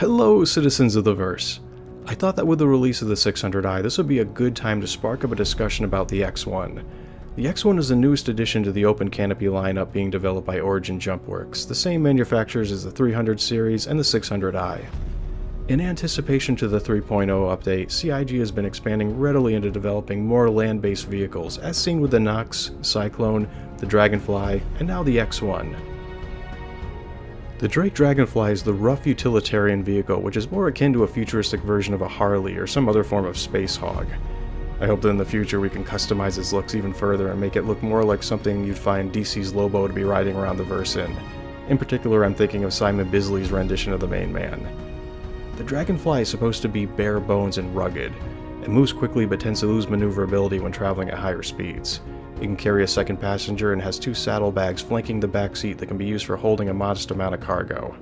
Hello, citizens of the verse. I thought that with the release of the 600i, this would be a good time to spark up a discussion about the X1. The X1 is the newest addition to the open canopy lineup being developed by Origin Jumpworks, the same manufacturers as the 300 series and the 600i. In anticipation to the 3.0 update, CIG has been expanding readily into developing more land-based vehicles, as seen with the Nox, Cyclone, the Dragonfly, and now the X1. The Drake Dragonfly is the rough utilitarian vehicle, which is more akin to a futuristic version of a Harley or some other form of space hog. I hope that in the future we can customize its looks even further and make it look more like something you'd find DC's Lobo to be riding around the verse in. In particular, I'm thinking of Simon Bisley's rendition of the main man. The Dragonfly is supposed to be bare bones and rugged. It moves quickly but tends to lose maneuverability when traveling at higher speeds. It can carry a second passenger and has two saddlebags flanking the back seat that can be used for holding a modest amount of cargo.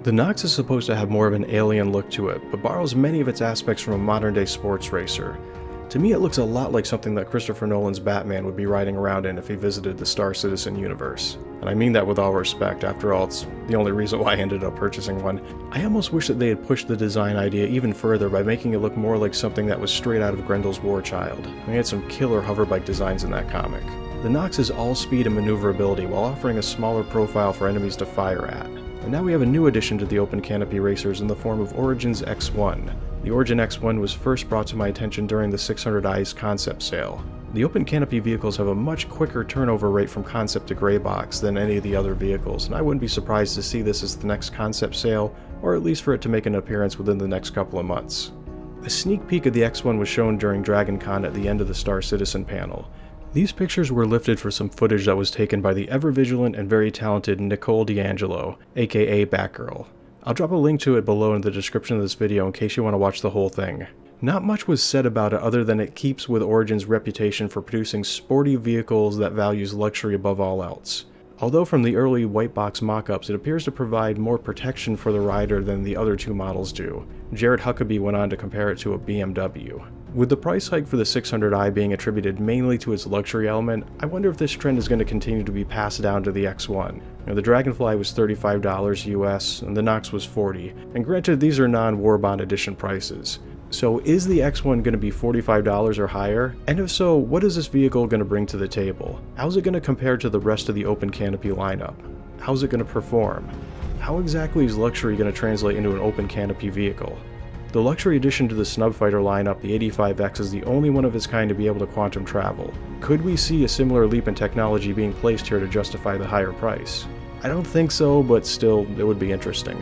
The Nox is supposed to have more of an alien look to it, but borrows many of its aspects from a modern-day sports racer. To me, it looks a lot like something that Christopher Nolan's Batman would be riding around in if he visited the Star Citizen universe. And I mean that with all respect, after all, it's the only reason why I ended up purchasing one. I almost wish that they had pushed the design idea even further by making it look more like something that was straight out of Grendel's War Child. We had some killer hoverbike designs in that comic. The Nox is all speed and maneuverability while offering a smaller profile for enemies to fire at. And now we have a new addition to the open canopy racers in the form of Origin's X1. The Origin X1 was first brought to my attention during the 600i's concept sale. The open canopy vehicles have a much quicker turnover rate from concept to gray box than any of the other vehicles, and I wouldn't be surprised to see this as the next concept sale, or at least for it to make an appearance within the next couple of months. A sneak peek of the X1 was shown during DragonCon at the end of the Star Citizen panel. These pictures were lifted for some footage that was taken by the ever-vigilant and very talented Nicole D'Angelo, aka Batgirl. I'll drop a link to it below in the description of this video in case you want to watch the whole thing. Not much was said about it other than it keeps with Origin's reputation for producing sporty vehicles that values luxury above all else. Although from the early white box mock-ups it appears to provide more protection for the rider than the other two models do. Jared Huckabee went on to compare it to a BMW. With the price hike for the 600i being attributed mainly to its luxury element, I wonder if this trend is going to continue to be passed down to the X1. Now, the Dragonfly was $35 US and the Nox was $40, and granted these are non-Warbond edition prices. So is the X1 going to be $45 or higher? And if so, what is this vehicle going to bring to the table? How's it going to compare to the rest of the open canopy lineup? How's it going to perform? How exactly is luxury going to translate into an open canopy vehicle? The luxury addition to the Snub Fighter lineup, the 85X, is the only one of its kind to be able to quantum travel. Could we see a similar leap in technology being placed here to justify the higher price? I don't think so, but still, it would be interesting.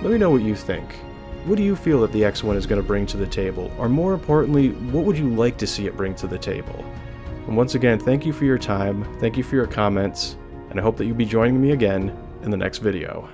Let me know what you think. What do you feel that the X1 is going to bring to the table? Or more importantly, what would you like to see it bring to the table? And once again, thank you for your time, thank you for your comments, and I hope that you'll be joining me again in the next video.